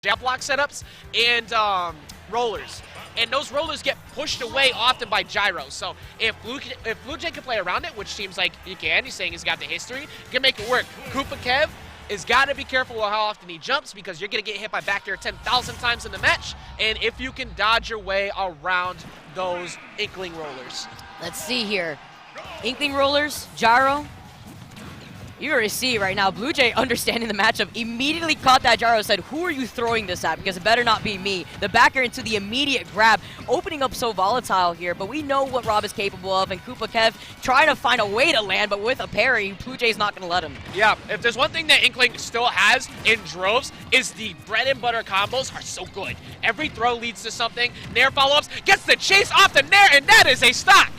jab block setups and rollers. And those rollers get pushed away often by gyro. So if Blue Jay can play around it, which seems like he can, he's saying he's got the history, he can make it work. KoopaKev has got to be careful with how often he jumps because you're going to get hit by back air 10,000 times in the match. And if you can dodge your way around those Inkling rollers. Let's see here. Inkling rollers, gyro. You already see right now, Blue Jay understanding the matchup, immediately caught that gyro, said, who are you throwing this at? Because it better not be me. The backer into the immediate grab, opening up so volatile here, but we know what Rob is capable of, and KoopaKev trying to find a way to land, but with a parry, Blue Jay's not going to let him. Yeah, if there's one thing that Inkling still has in droves, is the bread and butter combos are so good. Every throw leads to something. Nair follow-ups, gets the chase off the Nair, and that is a stock.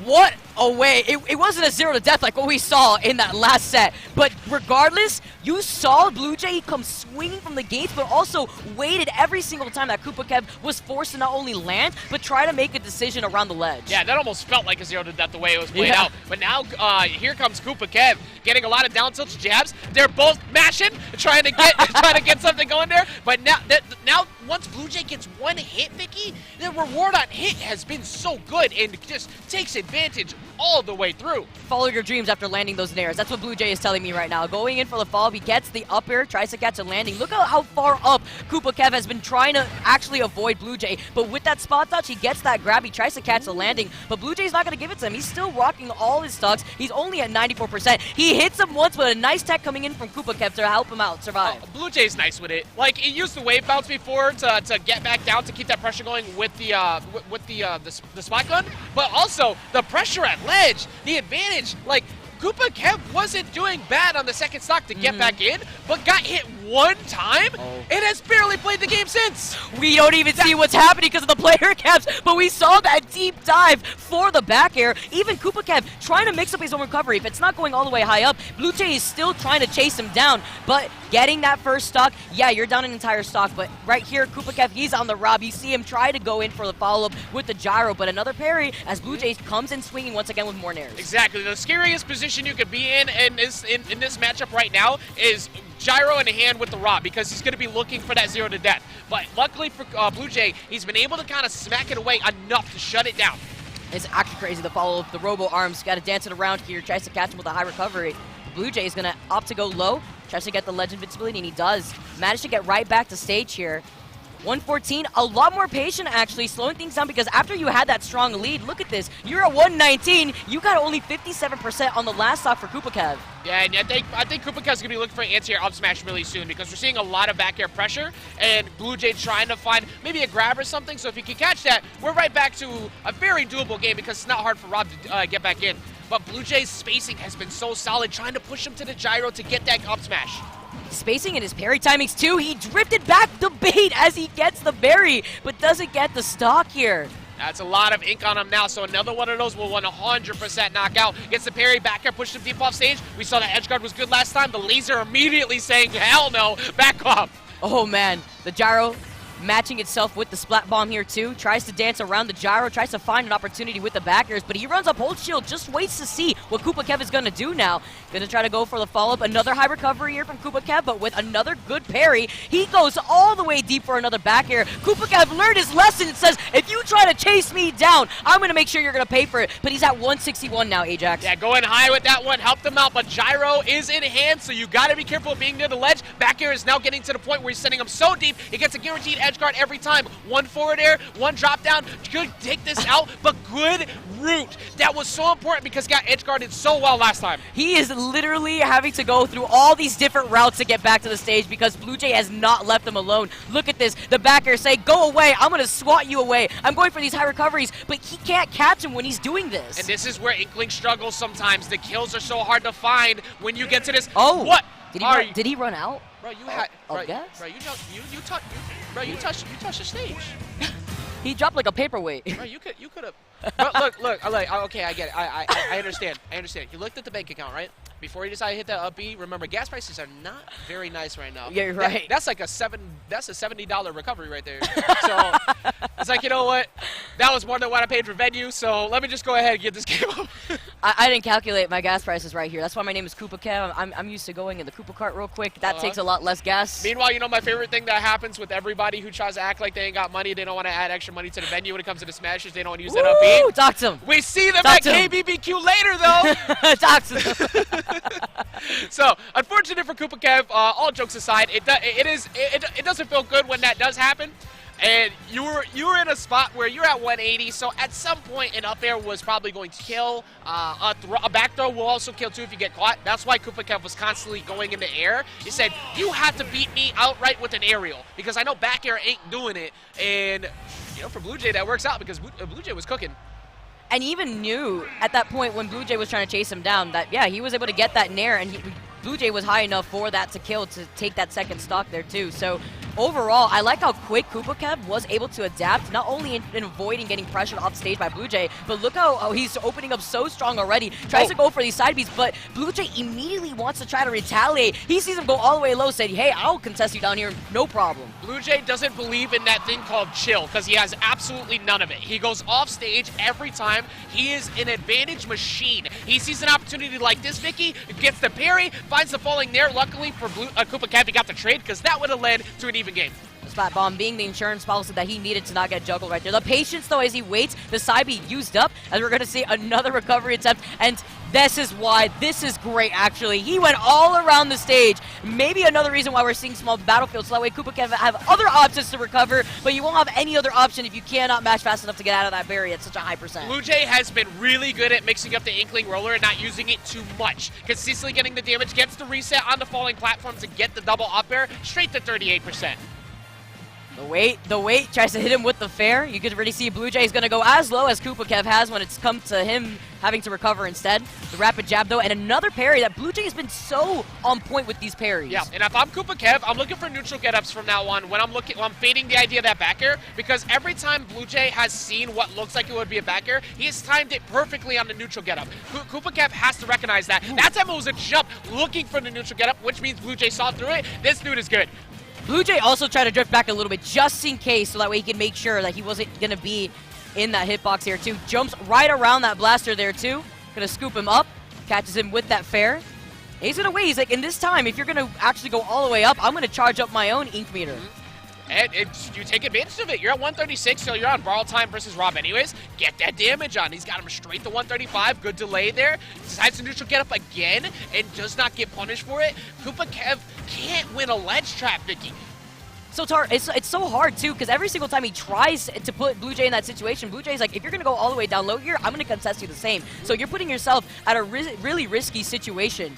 What a way. It wasn't a 0 to death like what we saw in that last set. But regardless, you saw Blue Jay come swinging from the gates, but also waited every single time that KoopaKev was forced to not only land, but try to make a decision around the ledge. Yeah, that almost felt like a 0 to death the way it was played out. But now here comes KoopaKev getting a lot of down tilts jabs. They're both mashing, trying to get something going there. But now once Blue Jay gets one hit, Vicky, the reward on hit has been so good and just takes advantage all the way through. Follow your dreams after landing those nairs. That's what Blue Jay is telling me right now. Going in for the follow-up, he gets the up air, tries to catch a landing. Look at how far up KoopaKev has been trying to actually avoid Blue Jay. But with that spot touch, he gets that grab. He tries to catch the landing, but Blue Jay's not going to give it to him. He's still rocking all his stocks. He's only at 94%. He hits him once, but a nice tech coming in from KoopaKev to help him out survive. Blue Jay's nice with it. Like, he used the wave bounce before to get back down to keep that pressure going with the spot gun, but also the pressure at ledge, the advantage. Like, KoopaKev wasn't doing bad on the second stock to get back in, but got hit one time and has barely played the game since. We don't even see what's happening because of the player caps, but we saw that deep dive for the back air. Even KoopaKev trying to mix up his own recovery. If it's not going all the way high up, Blue Jay is still trying to chase him down, but getting that first stock, yeah, you're down an entire stock, but right here, KoopaKev, he's on the rob. You see him try to go in for the follow-up with the gyro, but another parry as Blue Jay comes in swinging once again with more nairs. Exactly. The scariest position you could be in this matchup right now is gyro in the hand with the rob, because he's going to be looking for that 0 to death. But luckily for Blue Jay, he's been able to kind of smack it away enough to shut it down. It's actually crazy, the follow-up, the robo arms, got to dance it around here, tries to catch him with a high recovery. Blue Jay is going to opt to go low, tries to get the ledge invincibility, and he does. Managed to get right back to stage here. 114, a lot more patient actually, slowing things down because after you had that strong lead, look at this, you're at 119, you got only 57% on the last stock for KoopaKev. Yeah, and I think KoopaKev's going to be looking for an anti-air up smash really soon because we're seeing a lot of back air pressure and Blue Jay trying to find maybe a grab or something, so if he can catch that, we're right back to a very doable game because it's not hard for Rob to get back in. But Blue Jay's spacing has been so solid, trying to push him to the gyro to get that up smash. Spacing in his parry timings too. He drifted back the bait as he gets the berry, but doesn't get the stock here. That's a lot of ink on him now, so another one of those will 100% knock out. Gets the parry, back air, pushed him deep off stage. We saw that edge guard was good last time. The laser immediately saying, hell no, back off. Oh man, the gyro matching itself with the splat bomb here too. Tries to dance around the gyro, tries to find an opportunity with the backers, but he runs up hold shield, just waits to see what KoopaKev is going to do now. Going to try to go for the follow-up. Another high recovery here from KoopaKev, but with another good parry. He goes all the way deep for another back air. KoopaKev learned his lesson and says, if you try to chase me down, I'm going to make sure you're going to pay for it. But he's at 161 now, Ajax. Yeah, going high with that one helped him out, but gyro is in hand, so you got to be careful of being near the ledge. Back air is now getting to the point where he's sending him so deep, he gets a guaranteed edge guard every time. One forward air, one drop down. Could take this out, but good route. That was so important because he got edge guarded so well last time. He is literally having to go through all these different routes to get back to the stage because Blue Jay has not left him alone. Look at this. The backer say, go away. I'm going to swat you away. I'm going for these high recoveries, but he can't catch him when he's doing this. And this is where Inkling struggles sometimes. The kills are so hard to find when you get to this. Oh, what? Did he run out? Bro, you had. Bro, you touched the stage. He dropped like a paperweight. Bro, you could have. Look. Okay, I get it. I understand. You looked at the bank account, right? Before you decide to hit that up B, remember gas prices are not very nice right now. Yeah, you're right. That's like a $70 recovery right there. So it's like, you know what? That was more than what I paid for venue. So let me just go ahead and get this game up. I didn't calculate my gas prices right here. That's why my name is KoopaKev. I'm used to going in the Koopa cart real quick. That takes a lot less gas. Meanwhile, you know my favorite thing that happens with everybody who tries to act like they ain't got money, they don't want to add extra money to the venue when it comes to the Smashers, they don't want to use that up beat. Talk to them. We see them at KBBQ later, though. Talk to them. So, unfortunate for KoopaKev, all jokes aside, it doesn't feel good when that does happen. And you were in a spot where you're at 180, so at some point an up air was probably going to kill. A back throw will also kill too if you get caught. That's why KoopaKev was constantly going in the air. He said, you have to beat me outright with an aerial, because I know back air ain't doing it. And, you know, for Blue Jay that works out, because Blue Jay was cooking. And he even knew at that point when Blue Jay was trying to chase him down that, yeah, he was able to get that nair, and Blue Jay was high enough for that to kill, to take that second stock there too. So overall, I like how quick KoopaKev was able to adapt, not only in avoiding getting pressured off stage by Blue Jay, but look how he's opening up so strong already. Tries to go for these side beats, but Blue Jay immediately wants to try to retaliate. He sees him go all the way low, said, hey, I'll contest you down here, no problem. Blue Jay doesn't believe in that thing called chill, because he has absolutely none of it. He goes off stage every time. He is an advantage machine. He sees an opportunity like this, Vicky, gets the parry, finds the falling there. Luckily for KoopaKev, he got the trade, because that would have led to an even game. The splat bomb being the insurance policy that he needed to not get juggled right there. The patience, though, as he waits, the side B used up, as we're going to see another recovery attempt, and this is why this is great, actually. He went all around the stage. Maybe another reason why we're seeing small battlefields, so that way KoopaKev have other options to recover, but you won't have any other option if you cannot match fast enough to get out of that barrier at such a high percent. Blue Jay has been really good at mixing up the Inkling roller and not using it too much. Consistently getting the damage, gets the reset on the falling platform to get the double up air, straight to 38%. The weight tries to hit him with the fair. You could already see Blue Jay is going to go as low as KoopaKev has when it's come to him having to recover instead. The rapid jab, though, and another parry that Blue Jay has been so on point with these parries. Yeah, and if I'm KoopaKev, I'm looking for neutral get-ups from now on when I'm fading the idea of that back air, because every time Blue Jay has seen what looks like it would be a back air, he has timed it perfectly on the neutral get-up. KoopaKev has to recognize that. That time it was a jump looking for the neutral get-up, which means Blue Jay saw through it. This dude is good. Blue Jay also tried to drift back a little bit just in case, so that way he can make sure that he wasn't going to be in that hitbox here too. Jumps right around that blaster there too. Going to scoop him up, catches him with that fair. He's going to wait. He's like, in this time, if you're going to actually go all the way up, I'm going to charge up my own ink meter. And you take advantage of it. You're at 136, so you're on borrow time versus Rob anyways. Get that damage on. He's got him straight to 135. Good delay there. Decides to neutral get up again and does not get punished for it. KoopaKev can't win a ledge trap, Vicky. So it's so hard too, because every single time he tries to put Blue Jay in that situation, Blue Jay's like, if you're going to go all the way down low here, I'm going to contest you the same. So you're putting yourself at a really risky situation.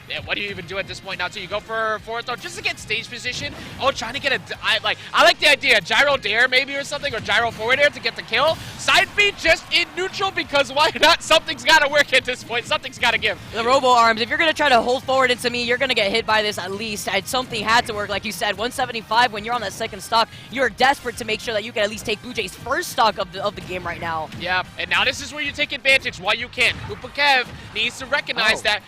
Yeah, what do you even do at this point now? So you go for forward throw just to get stage position. Oh, trying to get a... I like the idea. Gyro dare maybe or something, or gyro forward air to get the kill. Side feed just in neutral, because why not? Something's got to work at this point. Something's got to give. The robo arms, if you're going to try to hold forward into me, you're going to get hit by this at least. Something had to work, like you said. 175 when you're on that second stock. You're desperate to make sure that you can at least take Blue Jay's first stock of the game right now. Yeah, and now this is where you take advantage while you can. KoopaKev needs to recognize that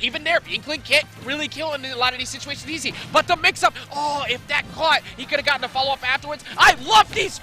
even there, Inkling can't really kill in a lot of these situations easy. But the mix-up, oh, if that caught, he could have gotten a follow-up afterwards. I love these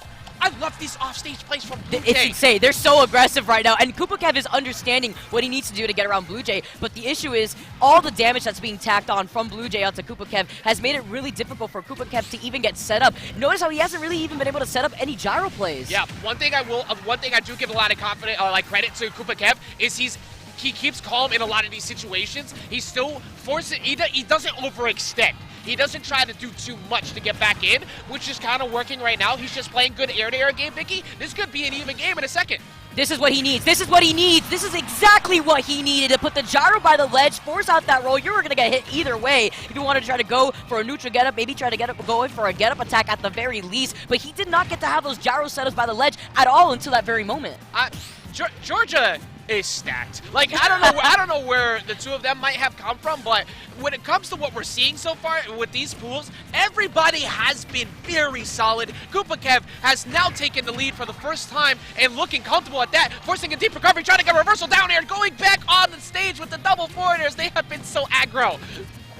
offstage plays from Blue Jay. It's insane. They're so aggressive right now. And KoopaKev is understanding what he needs to do to get around Blue Jay. But the issue is all the damage that's being tacked on from Blue Jay onto KoopaKev has made it really difficult for KoopaKev to even get set up. Notice how he hasn't really even been able to set up any gyro plays. Yeah, one thing I do give a lot of confidence, credit to KoopaKev is he keeps calm in a lot of these situations. He still forces, he doesn't overextend. He doesn't try to do too much to get back in, which is kind of working right now. He's just playing good air-to-air game, Vicky. This could be an even game in a second. This is what he needs. This is what he needs. This is exactly what he needed to put the gyro by the ledge, force out that roll. You're going to get hit either way. If you want to try to go for a neutral get-up, maybe try to go in for a get-up attack at the very least. But he did not get to have those gyro setups by the ledge at all until that very moment. Georgia is stacked. Like, I don't know where the two of them might have come from, but when it comes to what we're seeing so far with these pools, everybody has been very solid. KoopaKev has now taken the lead for the first time and looking comfortable at that, forcing a deep recovery, trying to get a reversal down air, going back on the stage with the double forward airs. They have been so aggro.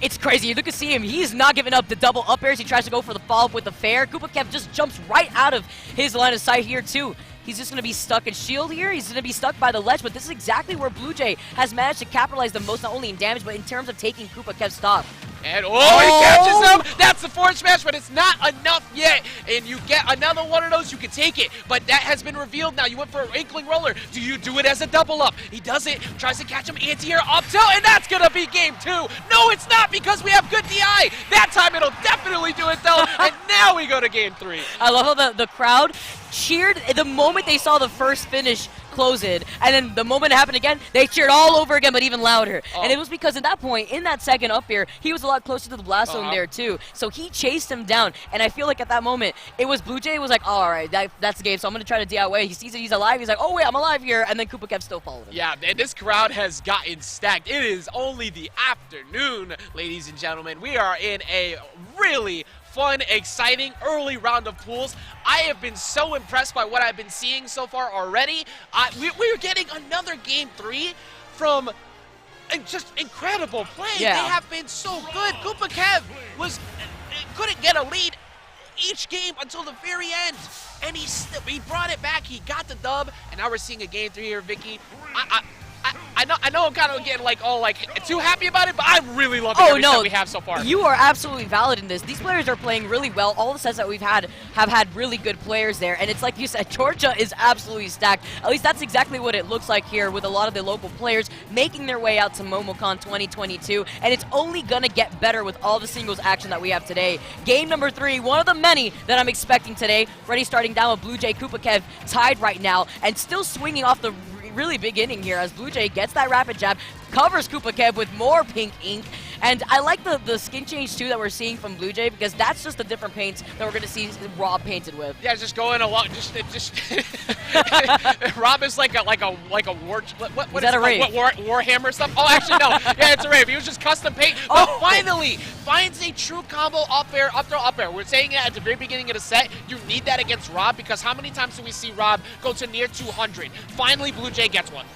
It's crazy. You look to see him. He's not giving up the double up airs. He tries to go for the follow-up with the fair. KoopaKev just jumps right out of his line of sight here, too. he's just going to be stuck in shield here. He's going to be stuck by the ledge, but this is exactly where Blue Jay has managed to capitalize the most, not only in damage, but in terms of taking KoopaKev's stock. And he catches him. That's the forward smash, but it's not enough yet. And you get another one of those, you can take it. But that has been revealed now. You went for an Inkling roller. Do you do it as a double up? He does it, tries to catch him anti-air up tilt, and that's gonna be game 2. No, it's not, because we have good DI. That time it'll definitely do it though. And now we go to game 3. I love how the crowd cheered the moment they saw the first finish close it, and then the moment it happened again, they cheered all over again, but even louder. And it was because at that point, in that second up air, he was a lot closer to the blast zone there too. So he chased him down, and I feel like at that moment, it was Blue Jay was like, oh, all right, that's the game, so I'm going to try to DIY. He sees that he's alive, he's like, oh wait, I'm alive here, and then KoopaKev still followed him. Yeah, and this crowd has gotten stacked. It is only the afternoon, ladies and gentlemen. We are in a really fun, exciting early round of pools. I have been so impressed by what I've been seeing so far already. We're getting another game 3 from just incredible play. Yeah. They have been so good. KoopaKev couldn't get a lead each game until the very end, and he brought it back. He got the dub, and now we're seeing a game 3 here, Vicky. I know I'm kind of getting too happy about it, but I'm really loving every set we have so far. You are absolutely valid in this. These players are playing really well. All the sets that we've had have had really good players there, and it's like you said, Georgia is absolutely stacked. At least that's exactly what it looks like here with a lot of the local players making their way out to MomoCon 2022, and it's only gonna get better with all the singles action that we have today. Game number 3, one of the many that I'm expecting today. Already starting down with Blue Jay, KoopaKev tied right now, and still swinging off the really big inning here as Blue Jay gets that rapid jab, covers KoopaKev with more pink ink. And I like the skin change too that we're seeing from Blue Jay, because that's just the different paints that we're going to see Rob painted with. Yeah, just going along, just Rob is like a war. What is that a rave? Warhammer stuff? Oh, actually no. Yeah, it's a rave. He was just custom paint, but finally finds a true combo up air, up throw, up air. We're saying it at the very beginning of the set. You need that against Rob, because how many times do we see Rob go to near 200? Finally, Blue Jay gets one.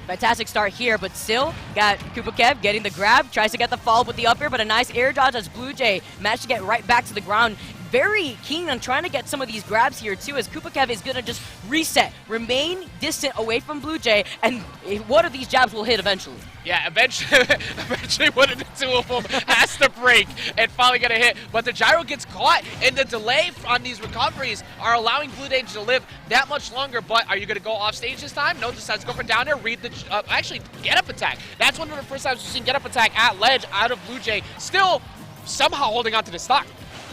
Fantastic start here, but still got KoopaKev getting the grab, tries to get the follow-up with the up air, but a nice air dodge as Blue Jay managed to get right back to the ground. Very keen on trying to get some of these grabs here too, as KoopaKev is going to just reset, remain distant away from Blue Jay, and one of these jabs will hit eventually. Yeah, eventually one of the two of them has to break and finally get a hit. But the gyro gets caught, and the delay on these recoveries are allowing Blue Jay to live that much longer. But are you going to go off stage this time? No, decides to go for down there, read the, actually get up attack. That's one of the first times we've seen get up attack at ledge out of Blue Jay. Still somehow holding on to the stock.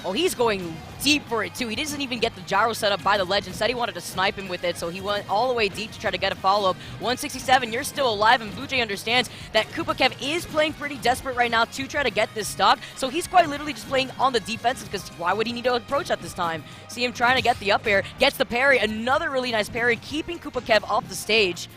Oh, he's going deep for it too. He doesn't even get the gyro set up by the ledge. Instead, he wanted to snipe him with it, so he went all the way deep to try to get a follow-up. 167, you're still alive, and Blue Jay understands that KoopaKev is playing pretty desperate right now to try to get this stock, so he's quite literally just playing on the defensive, because why would he need to approach at this time? See him trying to get the up air, gets the parry, another really nice parry, keeping KoopaKev off the stage.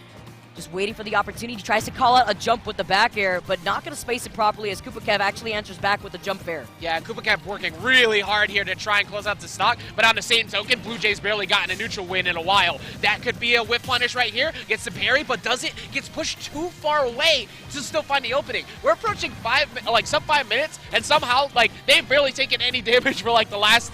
Just waiting for the opportunity. Tries to call out a jump with the back air, but not going to space it properly as KoopaKev actually answers back with the jump fair. Yeah, KoopaKev working really hard here to try and close out the stock, but on the same token, Blue Jay's barely gotten a neutral win in a while. That could be a whip punish right here. Gets the parry, but does it? Gets pushed too far away to still find the opening. We're approaching sub 5 minutes, and somehow, they've barely taken any damage for the last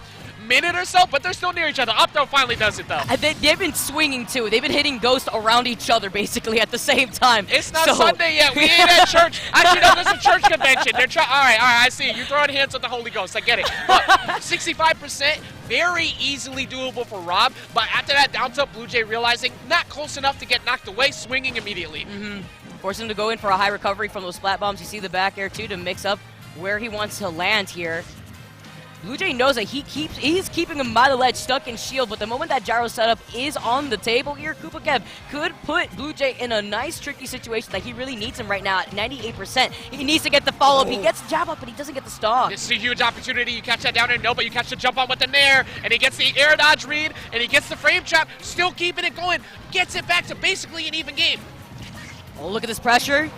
minute or so, but they're still near each other. Up throw finally does it though. And they've been swinging too. They've been hitting Ghost around each other basically at the same time. It's not Sunday yet. We ain't at church. Actually, no, there's a church convention. They're trying. All right, I see. You're throwing hands with the Holy Ghost. I get it. But 65%, very easily doable for Rob. But after that down tilt, Blue Jay realizing not close enough to get knocked away, swinging immediately. Forcing him to go in for a high recovery from those splat bombs. You see the back air too to mix up where he wants to land here. Blue Jay knows that he's keeping him by the ledge, stuck in shield, but the moment that gyro setup is on the table here, KoopaKev could put Blue Jay in a nice, tricky situation that he really needs him right now at 98%. He needs to get the follow-up. He gets the jab up, but he doesn't get the stock. This is a huge opportunity. You catch that down there, no, but you catch the jump on with the nair, and he gets the air dodge read, and he gets the frame trap, still keeping it going, gets it back to basically an even game. Oh, look at this pressure.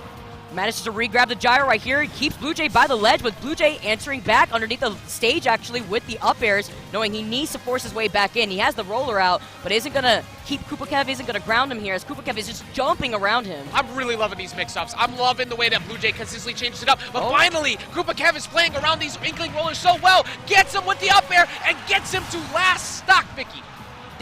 Manages to re-grab the gyro right here. He keeps Blue Jay by the ledge, with Blue Jay answering back underneath the stage actually with the up airs, knowing he needs to force his way back in. He has the roller out, but isn't going to keep KoopaKev, isn't going to ground him here, as KoopaKev is just jumping around him. I'm really loving these mix-ups. I'm loving the way that Blue Jay consistently changed it up. But finally, KoopaKev is playing around these Inkling rollers so well, gets him with the up air, and gets him to last stock, Vicky.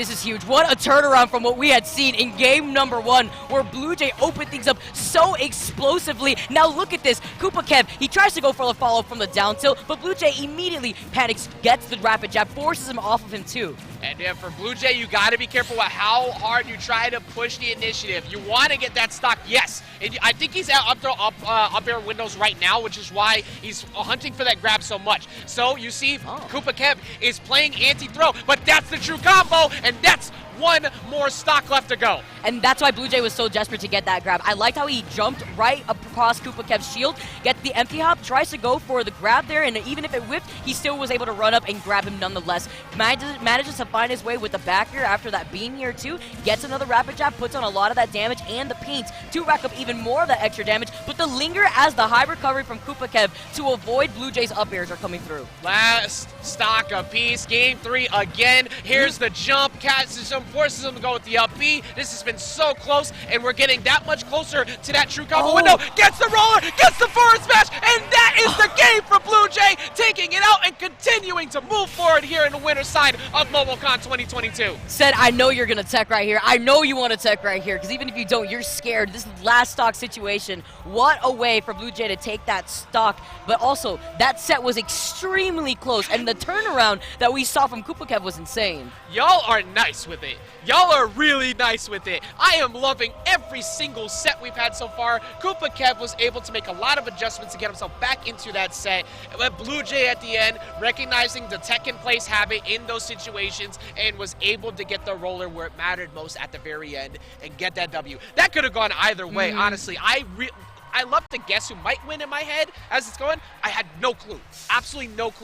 This is huge. What a turnaround from what we had seen in game number 1, where Blue Jay opened things up so explosively. Now look at this. KoopaKev, he tries to go for the follow from the down tilt, but Blue Jay immediately panics, gets the rapid jab, forces him off of him too. And yeah, for Blue Jay, you got to be careful with how hard you try to push the initiative. You want to get that stock, yes. And I think he's at up air windows right now, which is why he's hunting for that grab so much. So you see KoopaKev is playing anti-throw, but that's the true combo, and that's one more stock left to go. And that's why Blue Jay was so desperate to get that grab. I liked how he jumped right across KoopaKev's shield, get the empty hop, tries to go for the grab there, and even if it whiffed, he still was able to run up and grab him nonetheless. Manages to find his way with the back air after that beam here too, gets another rapid jab, puts on a lot of that damage and the paint to rack up even more of that extra damage, but the linger as the high recovery from KoopaKev to avoid Blue Jay's up airs are coming through. Last stock apiece, game 3 again. Here's the jump, catches him, forces him to go with the up B. This has been so close, and we're getting that much closer to that true combo window. Gets the roller, gets the forward smash, and that is the game for Blue Jay, taking it out and continuing to move forward here in the winner's side of MomoCon 2022. Said, I know you're going to tech right here. I know you want to tech right here, because even if you don't, you're scared. This is last stock situation. What a way for Blue Jay to take that stock, but also that set was extremely close, and the turnaround that we saw from KoopaKev was insane. Y'all are nice with it. Y'all are really nice with it. I am loving every single set we've had so far. KoopaKev was able to make a lot of adjustments to get himself back into that set. But Blue Jay at the end, recognizing the tech in place habit in those situations, and was able to get the roller where it mattered most at the very end and get that W. That could have gone either way, honestly. I love to guess who might win in my head as it's going. I had no clue. Absolutely no clue.